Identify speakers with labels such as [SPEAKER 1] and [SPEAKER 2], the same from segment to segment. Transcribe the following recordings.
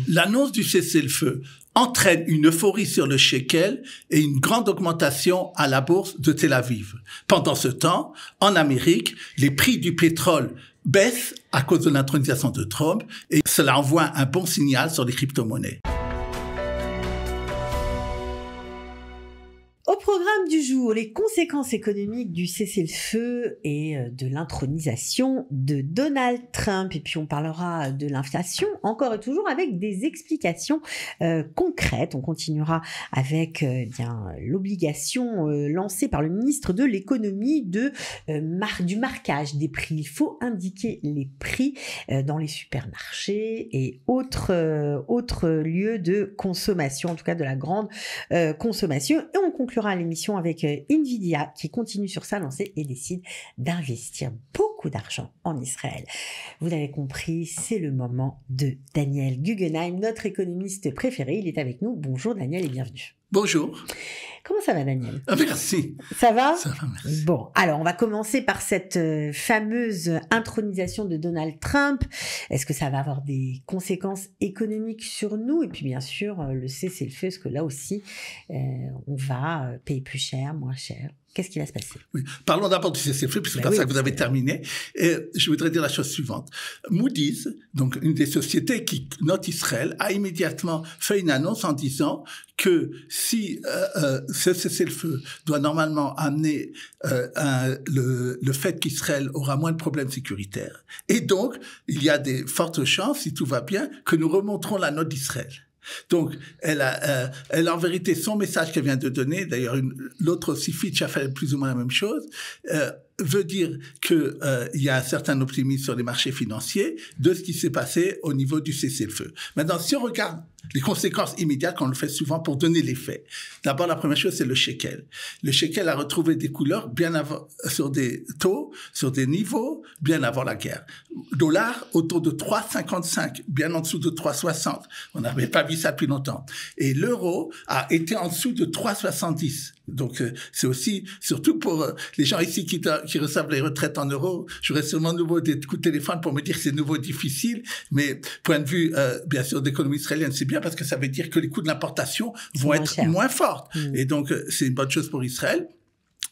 [SPEAKER 1] L'annonce du cessez-le-feu entraîne une euphorie sur le shekel et une grande augmentation à la bourse de Tel Aviv. Pendant ce temps, en Amérique, les prix du pétrole baissent à cause de l'intronisation de Trump et cela envoie un bon signal sur les crypto-monnaies.
[SPEAKER 2] Au programme du jour, les conséquences économiques du cessez-le-feu et de l'intronisation de Donald Trump. Et puis on parlera de l'inflation, encore et toujours avec des explications concrètes. On continuera avec l'obligation lancée par le ministre de l'économie du marquage des prix. Il faut indiquer les prix dans les supermarchés et autres lieux de consommation, en tout cas de la grande consommation. Et on conclura l'émission avec Nvidia qui continue sur sa lancée et décide d'investir beaucoup d'argent en Israël. Vous l'avez compris, c'est le moment de Daniel Guggenheim, notre économiste préféré. Il est avec nous. Bonjour Daniel et bienvenue.
[SPEAKER 1] Bonjour.
[SPEAKER 2] Comment ça va Daniel ?
[SPEAKER 1] Merci.
[SPEAKER 2] Ça va ?
[SPEAKER 1] Ça va, merci.
[SPEAKER 2] Bon, alors on va commencer par cette fameuse intronisation de Donald Trump. Est-ce que ça va avoir des conséquences économiques sur nous ? Et puis bien sûr, le cessez-le-feu, parce que là aussi, on va payer plus cher, moins cher. Qu'est-ce qui va se passer ?
[SPEAKER 1] Oui. Parlons d'abord du cessez-le-feu, puisque c'est par ça que vous avez terminé. Et je voudrais dire la chose suivante. Moody's, donc une des sociétés qui note Israël, a immédiatement fait une annonce en disant que si ce cessez-le-feu doit normalement amener le fait qu'Israël aura moins de problèmes sécuritaires. Et donc, il y a des fortes chances, si tout va bien, que nous remonterons la note d'Israël. Donc, elle a en vérité son message qu'elle vient de donner. D'ailleurs, l'autre aussi, Fitch a fait plus ou moins la même chose. Veut dire que il y a un certain optimisme sur les marchés financiers de ce qui s'est passé au niveau du cessez-le-feu. Maintenant, si on regarde les conséquences immédiates, on le fait souvent pour donner les faits. D'abord, la première chose, c'est le shekel. Le shekel a retrouvé des couleurs bien avant, sur des taux, sur des niveaux, bien avant la guerre. Dollar autour de 3,55, bien en dessous de 3,60. On n'avait pas vu ça depuis longtemps. Et l'euro a été en dessous de 3,70. Donc, c'est aussi, surtout pour les gens ici qui reçoivent les retraites en euros, j'aurais sûrement nouveau des coups de téléphone pour me dire que c'est nouveau difficile, mais point de vue, bien sûr, d'économie israélienne, c'est bien parce que ça veut dire que les coûts de l'importation vont être moins forts. Et donc, c'est une bonne chose pour Israël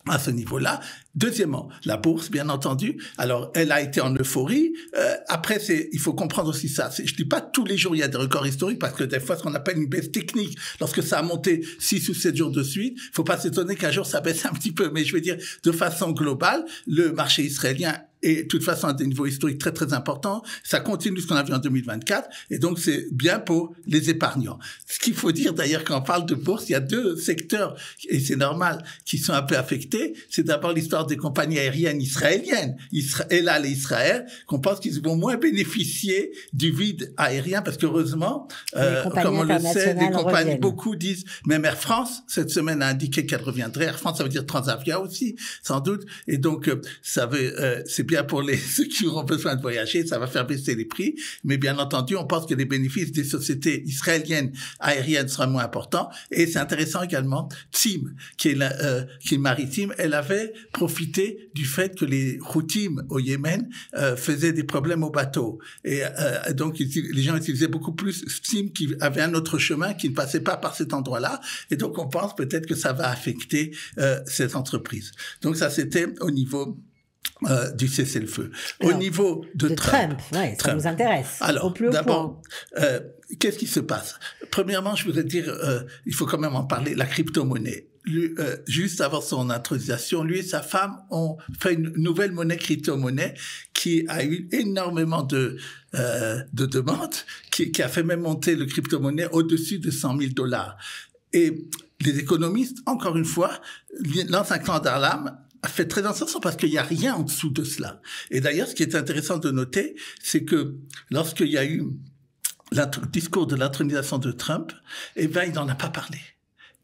[SPEAKER 1] à ce niveau-là. Deuxièmement, la bourse, bien entendu. Alors, elle a été en euphorie. Après, il faut comprendre aussi ça. Je dis pas tous les jours il y a des records historiques parce que des fois, ce qu'on appelle une baisse technique, lorsque ça a monté 6 ou 7 jours de suite, faut pas s'étonner qu'un jour ça baisse un petit peu. Mais je veux dire, de façon globale, le marché israélien est de toute façon à des niveaux historiques très très importants. Ça continue ce qu'on a vu en 2024 et donc c'est bien pour les épargnants. Ce qu'il faut dire d'ailleurs quand on parle de bourse, il y a deux secteurs et c'est normal qui sont un peu affectés. C'est d'abord l'histoire des compagnies aériennes israéliennes, El-Al et Israël, qu'on pense qu'ils vont moins bénéficier du vide aérien parce qu'heureusement, comme on le sait, des compagnies, beaucoup disent, même Air France cette semaine a indiqué qu'elle reviendrait. Air France, ça veut dire Transavia aussi, sans doute. Et donc c'est bien pour ceux qui auront besoin de voyager, ça va faire baisser les prix, mais bien entendu, on pense que les bénéfices des sociétés israéliennes aériennes seront moins importants. Et c'est intéressant également, TSIM, qui est maritime, elle avait profité du fait que les Houthis au Yémen faisaient des problèmes aux bateaux. Et donc, les gens utilisaient beaucoup plus TSIM qui avait un autre chemin qui ne passait pas par cet endroit-là. Et donc, on pense peut-être que ça va affecter cette entreprise. Donc, ça, c'était au niveau du cessez-le-feu. Au niveau de Trump,
[SPEAKER 2] ouais, ça nous intéresse.
[SPEAKER 1] Alors, d'abord, qu'est-ce qui se passe ? Premièrement, je voudrais dire, il faut quand même en parler, la crypto-monnaie. Juste avant son intronisation, lui et sa femme ont fait une nouvelle monnaie crypto-monnaie qui a eu énormément de demandes, qui a fait même monter le crypto-monnaie au-dessus de $100,000. Et les économistes, encore une fois, lancent un clan d'alarme a fait très attention parce qu'il n'y a rien en dessous de cela. Et d'ailleurs, ce qui est intéressant de noter, c'est que lorsqu'il y a eu le discours de l'intronisation de Trump, eh ben, il n'en a pas parlé.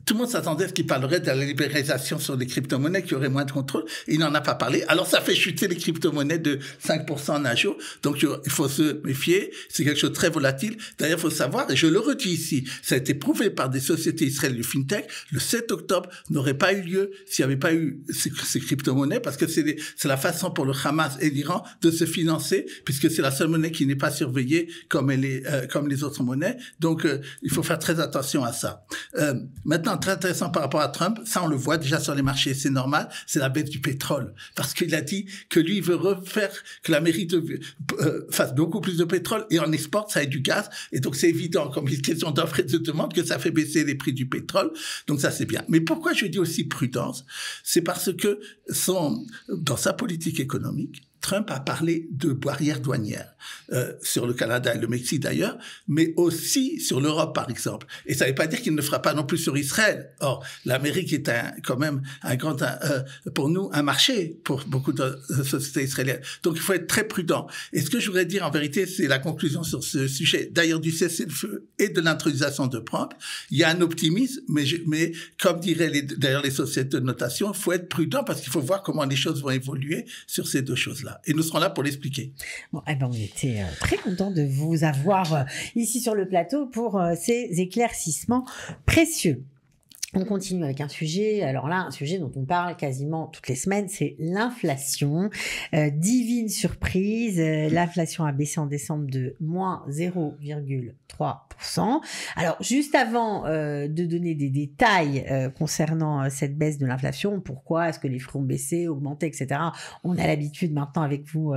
[SPEAKER 1] tout le monde s'attendait à ce qu'il parlerait de la libéralisation sur les crypto-monnaies, qu'il y aurait moins de contrôle. Il n'en a pas parlé. Alors, ça fait chuter les crypto-monnaies de 5% en un jour. Donc, il faut se méfier. C'est quelque chose de très volatile. D'ailleurs, il faut savoir, et je le redis ici, ça a été prouvé par des sociétés israéliennes de fintech, le 7 octobre n'aurait pas eu lieu s'il n'y avait pas eu ces crypto-monnaies, parce que c'est la façon pour le Hamas et l'Iran de se financer, puisque c'est la seule monnaie qui n'est pas surveillée comme les autres monnaies. Donc, il faut faire très attention à ça. Maintenant, très intéressant par rapport à Trump, ça on le voit déjà sur les marchés, c'est normal, c'est la baisse du pétrole. Parce qu'il a dit que lui, il veut refaire que l'Amérique fasse beaucoup plus de pétrole et en exporte, ça ait du gaz. Et donc c'est évident, comme une question d'offre et de demande, que ça fait baisser les prix du pétrole. Donc ça c'est bien. Mais pourquoi je dis aussi prudence? C'est parce que dans sa politique économique, Trump a parlé de barrières douanières sur le Canada et le Mexique d'ailleurs, mais aussi sur l'Europe par exemple. Et ça ne veut pas dire qu'il ne fera pas non plus sur Israël. Or, l'Amérique est quand même pour nous un marché pour beaucoup de sociétés israéliennes. Donc il faut être très prudent. Et ce que je voudrais dire en vérité, c'est la conclusion sur ce sujet. D'ailleurs du cessez-le-feu et de l'intronisation de Trump, il y a un optimisme, mais comme diraient d'ailleurs les sociétés de notation, il faut être prudent parce qu'il faut voir comment les choses vont évoluer sur ces deux choses-là. Et nous serons là pour l'expliquer.
[SPEAKER 2] Bon, on était très contents de vous avoir ici sur le plateau pour ces éclaircissements précieux. On continue avec un sujet, alors là, un sujet dont on parle quasiment toutes les semaines, c'est l'inflation. Divine surprise, l'inflation a baissé en décembre de moins 0,3%. Alors, juste avant de donner des détails concernant cette baisse de l'inflation, pourquoi est-ce que les fruits ont baissé, augmenté, etc. On a l'habitude maintenant avec vous,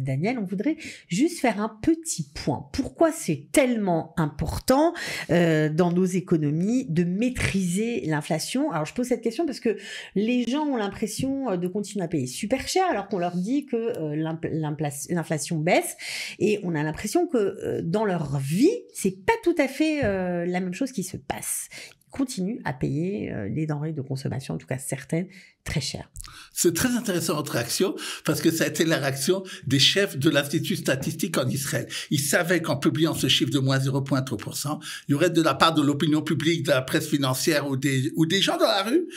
[SPEAKER 2] Daniel, on voudrait juste faire un petit point. Pourquoi c'est tellement important dans nos économies de maîtriser l'inflation? Alors je pose cette question parce que les gens ont l'impression de continuer à payer super cher alors qu'on leur dit que l'inflation baisse, et on a l'impression que dans leur vie c'est pas tout à fait la même chose qui se passe. Ils continuent à payer les denrées de consommation, en tout cas certaines, très cher.
[SPEAKER 1] C'est très intéressant votre réaction parce que ça a été la réaction des chefs de l'Institut statistique en Israël. Ils savaient qu'en publiant ce chiffre de moins 0,3%, il y aurait de la part de l'opinion publique, de la presse financière ou des gens dans la rue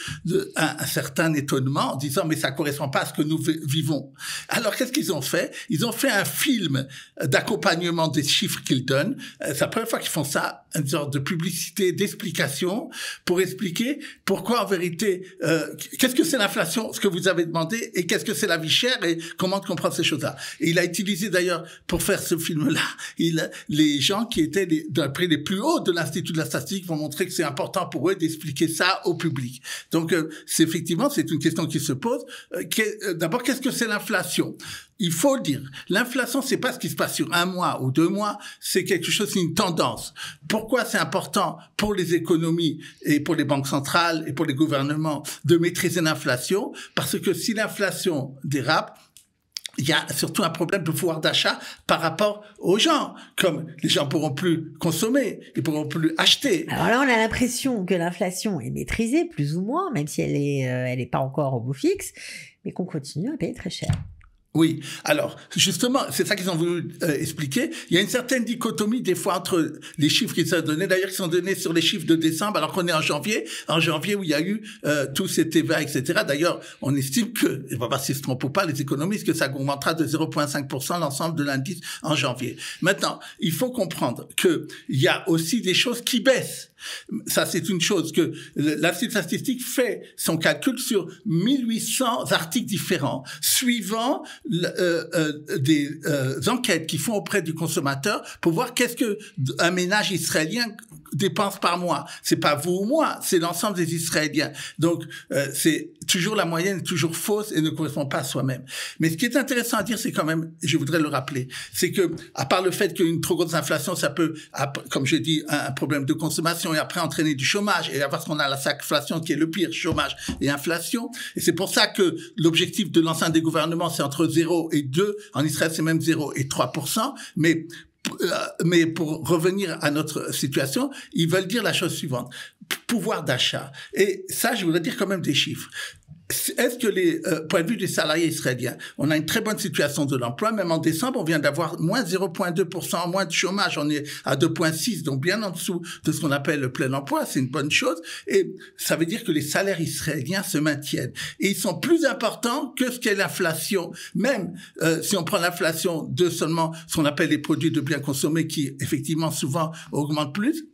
[SPEAKER 1] un certain étonnement en disant mais ça correspond pas à ce que nous vivons. Alors qu'est-ce qu'ils ont fait? Ils ont fait un film d'accompagnement des chiffres qu'ils donnent. C'est la première fois qu'ils font ça, une sorte de publicité, d'explication pour expliquer pourquoi en vérité, qu'est-ce que c'est l'inflation, ce que vous avez demandé, et qu'est-ce que c'est la vie chère et comment comprendre ces choses-là. Et il a utilisé d'ailleurs pour faire ce film-là, les gens qui étaient d'après les plus hauts de l'Institut de la statistique vont montrer que c'est important pour eux d'expliquer ça au public. Donc c'est effectivement, c'est une question qui se pose. D'abord, qu'est-ce que c'est l'inflation? Il faut le dire. L'inflation, c'est pas ce qui se passe sur un mois ou 2 mois. C'est quelque chose, c'est une tendance. Pourquoi c'est important pour les économies et pour les banques centrales et pour les gouvernements de maîtriser l'inflation? Parce que si l'inflation dérape, il y a surtout un problème de pouvoir d'achat par rapport aux gens. Comme les gens pourront plus consommer, ils pourront plus acheter.
[SPEAKER 2] Alors là, on a l'impression que l'inflation est maîtrisée, plus ou moins, même si elle est pas encore au beau fixe, mais qu'on continue à payer très cher.
[SPEAKER 1] Oui, alors justement, c'est ça qu'ils ont voulu expliquer. Il y a une certaine dichotomie des fois entre les chiffres qui sont donnés, d'ailleurs qui sont donnés sur les chiffres de décembre, alors qu'on est en janvier où il y a eu tout cet TVA, etc. D'ailleurs, on estime que, on va voir si se trompe ou pas les économistes, que ça augmentera de 0,5% l'ensemble de l'indice en janvier. Maintenant, il faut comprendre que il y a aussi des choses qui baissent. Ça, c'est une chose que l'Institut statistique fait son calcul sur 1800 articles différents, suivant des enquêtes qu'ils font auprès du consommateur pour voir qu'est-ce que un ménage israélien dépense par mois. C'est pas vous ou moi, c'est l'ensemble des Israéliens. Donc, c'est toujours la moyenne, toujours fausse et ne correspond pas à soi-même. Mais ce qui est intéressant à dire, c'est quand même, je voudrais le rappeler, c'est que, à part le fait qu'une trop grosse inflation, ça peut, comme j'ai dit, un problème de consommation et après entraîner du chômage, et parce qu'on a la stagflation qui est le pire, chômage et inflation. Et c'est pour ça que l'objectif de l'ensemble des gouvernements, c'est entre 0 et 2. En Israël, c'est même 0 et 3%. Mais pour revenir à notre situation, ils veulent dire la chose suivante. Pouvoir d'achat. Et ça, je voudrais dire quand même des chiffres. est-ce que les point de vue des salariés israéliens, on a une très bonne situation de l'emploi, même en décembre, on vient d'avoir moins 0,2% moins de chômage, on est à 2,6, donc bien en dessous de ce qu'on appelle le plein emploi, c'est une bonne chose, et ça veut dire que les salaires israéliens se maintiennent. Et ils sont plus importants que ce qu'est l'inflation. Même si on prend l'inflation de seulement ce qu'on appelle les produits de biens consommés qui, effectivement, souvent augmentent plus,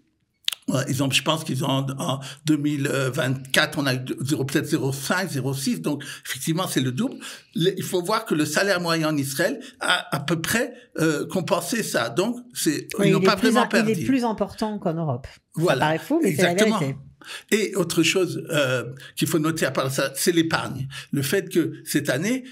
[SPEAKER 1] je pense qu'ils ont en 2024, on a peut-être 0,5, 0,6, donc effectivement c'est le double. Il faut voir que le salaire moyen en Israël a à peu près compensé ça, donc ils n'ont pas vraiment perdu.
[SPEAKER 2] Il est plus important qu'en Europe.
[SPEAKER 1] Voilà,
[SPEAKER 2] ça paraît fou, mais
[SPEAKER 1] exactement.
[SPEAKER 2] C'est la vérité.
[SPEAKER 1] Et autre chose qu'il faut noter à part ça, c'est l'épargne. Le fait que cette année,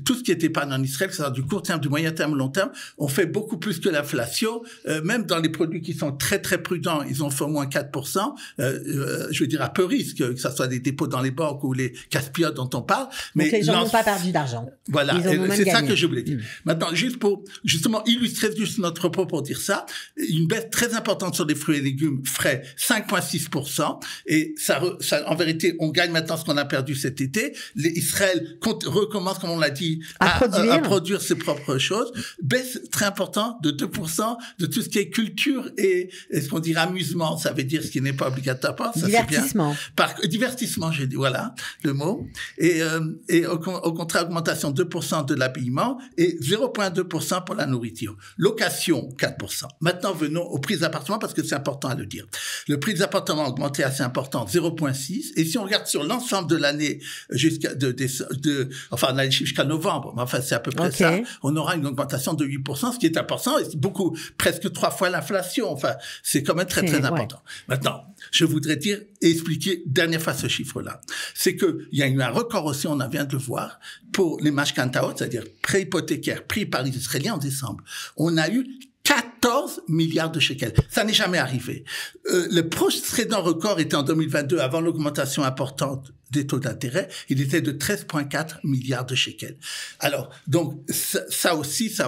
[SPEAKER 1] tout ce qui est épargne en Israël, c'est-à-dire du court terme, du moyen terme, long terme, on fait beaucoup plus que l'inflation. Même dans les produits qui sont très très prudents, ils ont fait au moins 4%. Je veux dire à peu risque, que ça soit des dépôts dans les banques ou les casse-pilotes dont on parle.
[SPEAKER 2] Mais donc les gens n'ont pas perdu d'argent.
[SPEAKER 1] Voilà, c'est ça que je voulais dire. Maintenant, juste pour justement illustrer juste notre propos pour dire ça, une baisse très importante sur les fruits et légumes frais, 5,6%. Et ça, en vérité, on gagne maintenant ce qu'on a perdu cet été. Israël recommence, comme on l'a dit, à produire ses propres choses. Baisse très importante de 2% de tout ce qui est culture et ce qu'on dirait amusement. Ça veut dire ce qui n'est pas obligatoire. Ça,
[SPEAKER 2] divertissement.
[SPEAKER 1] Divertissement, j'ai dit, voilà, le mot. Et au contraire, augmentation 2% de l'habillement et 0,2% pour la nourriture. Location, 4%. Maintenant, venons aux prix d'appartement parce que c'est important à le dire. Le prix des appartements a augmenté assez important, 0,6. Et si on regarde sur l'ensemble de l'année jusqu'à on a les chiffres jusqu'à novembre, mais enfin c'est à peu près ça, on aura une augmentation de 8%, ce qui est important, et c'est beaucoup, presque 3 fois l'inflation. Enfin, c'est quand même très très important. Ouais. Maintenant, je voudrais dire et expliquer dernière fois ce chiffre-là. C'est que il y a eu un record aussi, on vient de le voir, pour les mashkantaot, c'est-à-dire prêts hypothécaires pris par les Israéliens en décembre. On a eu 14 milliards de shekels. Ça n'est jamais arrivé. Le précédent record était en 2022, avant l'augmentation importante des taux d'intérêt, il était de 13,4 milliards de shekels. Alors, donc, ça aussi, ça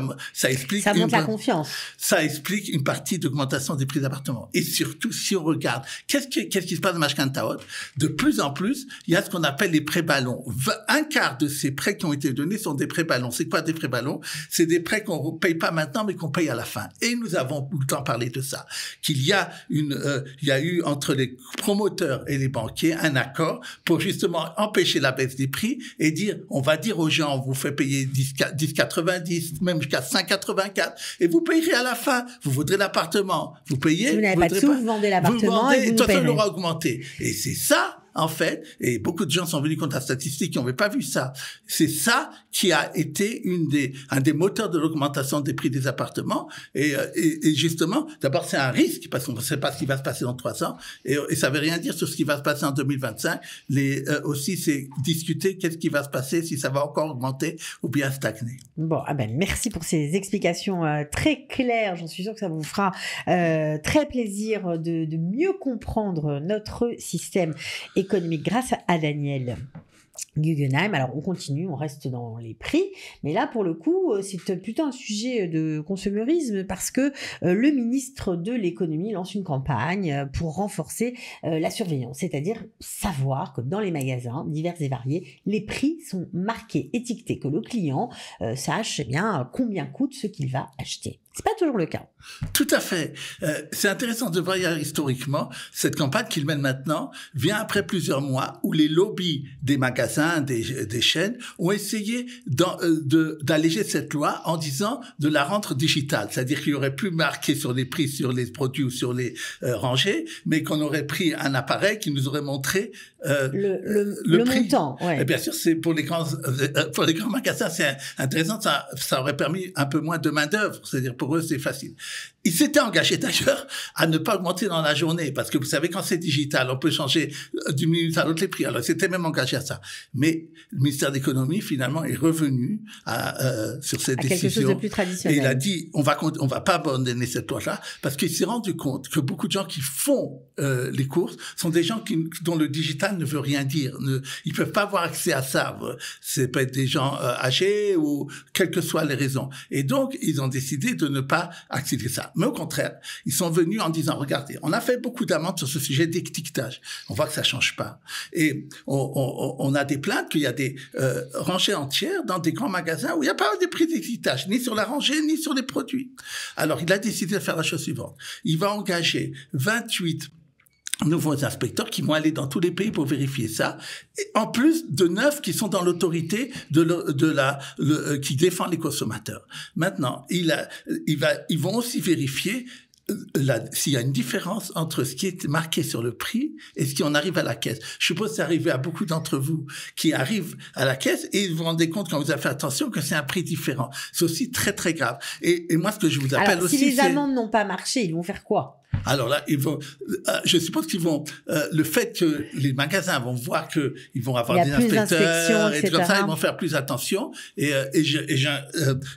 [SPEAKER 1] explique...
[SPEAKER 2] Ça montre la confiance.
[SPEAKER 1] Ça explique une partie d'augmentation des prix d'appartements. Et surtout, si on regarde, qu'est-ce qui se passe dans Mashkantaot? De plus en plus, il y a ce qu'on appelle les prêts ballons. Un quart de ces prêts qui ont été donnés sont des prêts ballons. C'est quoi des prêts ballons? C'est des prêts qu'on paye pas maintenant, mais qu'on paye à la fin. Et nous avons tout le temps parlé de ça. Qu'il y a il y a eu entre les promoteurs et les banquiers un accord pour justement empêcher la baisse des prix et dire, on va dire aux gens, on vous fait payer 10,90, même jusqu'à 5,84, et vous payerez à la fin. Vous voudrez l'appartement, vous payez.
[SPEAKER 2] Si vous n'avez pas de sous, vous vendez l'appartement et vous nous payerez.
[SPEAKER 1] L'aura augmenté. Et c'est ça, en fait, et beaucoup de gens sont venus contre la statistique qui n'avaient pas vu ça. C'est ça qui a été un des moteurs de l'augmentation des prix des appartements. Et justement, d'abord, c'est un risque parce qu'on ne sait pas ce qui va se passer dans 3 ans. Et ça ne veut rien dire sur ce qui va se passer en 2025. Aussi, c'est discuter qu'est-ce qui va se passer, si ça va encore augmenter ou bien stagner.
[SPEAKER 2] Bon, merci pour ces explications très claires. J'en suis sûre que ça vous fera très plaisir de mieux comprendre notre système économique grâce à Daniel Guggenheim. Alors on continue, on reste dans les prix, mais là pour le coup c'est plutôt un sujet de consommérisme parce que le ministre de l'économie lance une campagne pour renforcer la surveillance, c'est-à-dire savoir que dans les magasins divers et variés, les prix sont marqués, étiquetés, que le client sache bien combien coûte ce qu'il va acheter. C'est pas toujours le cas.
[SPEAKER 1] Tout à fait. C'est intéressant de voir historiquement cette campagne qu'il mène maintenant vient après plusieurs mois où les lobbies des magasins, des chaînes ont essayé d'alléger cette loi en disant de la rendre digitale. C'est-à-dire qu'il y aurait plus marqué sur les prix, sur les produits ou sur les rangées, mais qu'on aurait pris un appareil qui nous aurait montré le prix.
[SPEAKER 2] Montant. Ouais.
[SPEAKER 1] Et bien sûr, c'est pour les grands magasins, c'est intéressant. Ça aurait permis un peu moins de main d'œuvre. C'est-à-dire pour eux, c'est facile. Ils s'étaient engagés d'ailleurs à ne pas augmenter dans la journée parce que vous savez, quand c'est digital, on peut changer d'une minute à l'autre les prix. Alors, ils s'étaient même engagés à ça. Mais le ministère de l'économie, finalement, est revenu sur cette décision.
[SPEAKER 2] Quelque chose de plus traditionnel.
[SPEAKER 1] Et il a dit, on va pas abandonner cette loi-là, parce qu'il s'est rendu compte que beaucoup de gens qui font les courses sont des gens dont le digital ne veut rien dire. Ils peuvent pas avoir accès à ça. C'est peut être des gens âgés ou quelles que soient les raisons. Et donc, ils ont décidé de ne pas accéder à ça. Mais au contraire, ils sont venus en disant, regardez, on a fait beaucoup d'amendes sur ce sujet d'étiquetage. On voit que ça change pas. Et on a des plaintes qu'il y a des rangées entières dans des grands magasins où il n'y a pas de prix d'étiquetage, ni sur la rangée, ni sur les produits. Alors, il a décidé de faire la chose suivante. Il va engager 28 nouveaux inspecteurs qui vont aller dans tous les pays pour vérifier ça, et en plus de 9 qui sont dans l'autorité qui défend les consommateurs. Maintenant, ils vont aussi vérifier s'il y a une différence entre ce qui est marqué sur le prix et ce qui en arrive à la caisse. Je suppose que c'est arrivé à beaucoup d'entre vous qui arrivent à la caisse et vous vous rendez compte quand vous avez fait attention que c'est un prix différent. C'est aussi très très grave. Et moi, ce que je vous appelle aussi,
[SPEAKER 2] si les amendes n'ont pas marché, ils vont faire quoi?
[SPEAKER 1] Alors là, je suppose qu'ils vont, le fait que les magasins vont voir que ils vont avoir des inspecteurs et tout comme ça, ils vont faire plus attention. Et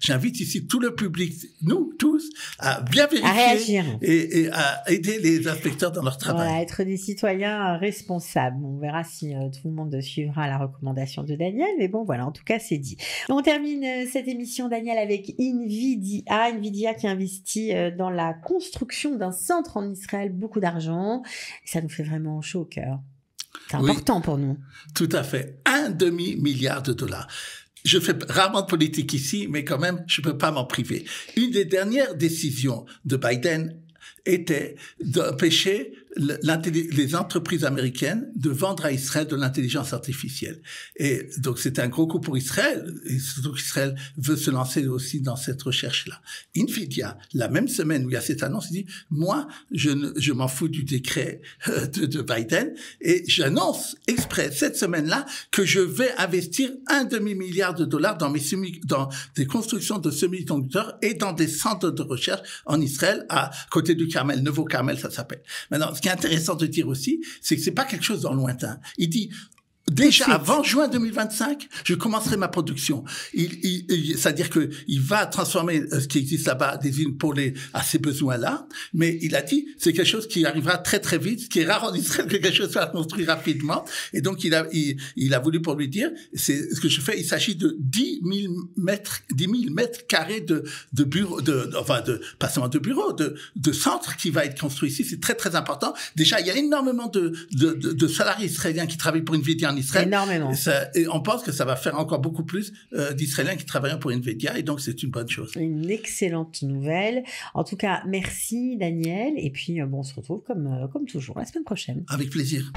[SPEAKER 1] j'invite ici tout le public, nous tous, à bien vérifier et à aider les inspecteurs dans leur travail.
[SPEAKER 2] Voilà, être des citoyens responsables. On verra si tout le monde suivra la recommandation de Daniel, mais bon, voilà, en tout cas, c'est dit. On termine cette émission, Daniel, avec Nvidia qui investit dans la construction d'un centre en Israël, beaucoup d'argent. Et ça nous fait vraiment chaud au cœur. C'est important pour nous.
[SPEAKER 1] Tout à fait. $1,5 milliard. Je fais rarement de politique ici, mais quand même, je peux pas m'en priver. Une des dernières décisions de Biden était d'empêcher les entreprises américaines de vendre à Israël de l'intelligence artificielle. Et donc, c'est un gros coup pour Israël. Et surtout qu'Israël veut se lancer aussi dans cette recherche-là. Nvidia, la même semaine où il y a cette annonce, dit, moi, je m'en fous du décret de Biden et j'annonce exprès cette semaine-là que je vais investir $1,5 milliard dans des constructions de semi-conducteurs et dans des centres de recherche en Israël à côté du Carmel, Nouveau Carmel, ça s'appelle. Maintenant, ce qui est intéressant de dire aussi, c'est que c'est pas quelque chose dans le lointain. Il dit, déjà avant juin 2025, je commencerai ma production. C'est-à-dire que il va transformer ce qui existe là-bas des usines pour à ces besoins-là. Mais il a dit, c'est quelque chose qui arrivera très très vite, ce qui est rare en Israël que quelque chose soit construit rapidement. Et donc il a voulu pour lui dire, c'est ce que je fais. Il s'agit de 10 000 mètres carrés de bureaux, pas seulement de bureaux, de centres qui va être construit ici. C'est très très important. Déjà, il y a énormément de salariés israéliens qui travaillent pour Nvidia en Israël.
[SPEAKER 2] Énormément.
[SPEAKER 1] Et on pense que ça va faire encore beaucoup plus d'Israéliens qui travaillent pour Nvidia, et donc c'est une bonne chose.
[SPEAKER 2] Une excellente nouvelle. En tout cas, merci Daniel. Et puis, on se retrouve comme toujours la semaine prochaine.
[SPEAKER 1] Avec plaisir.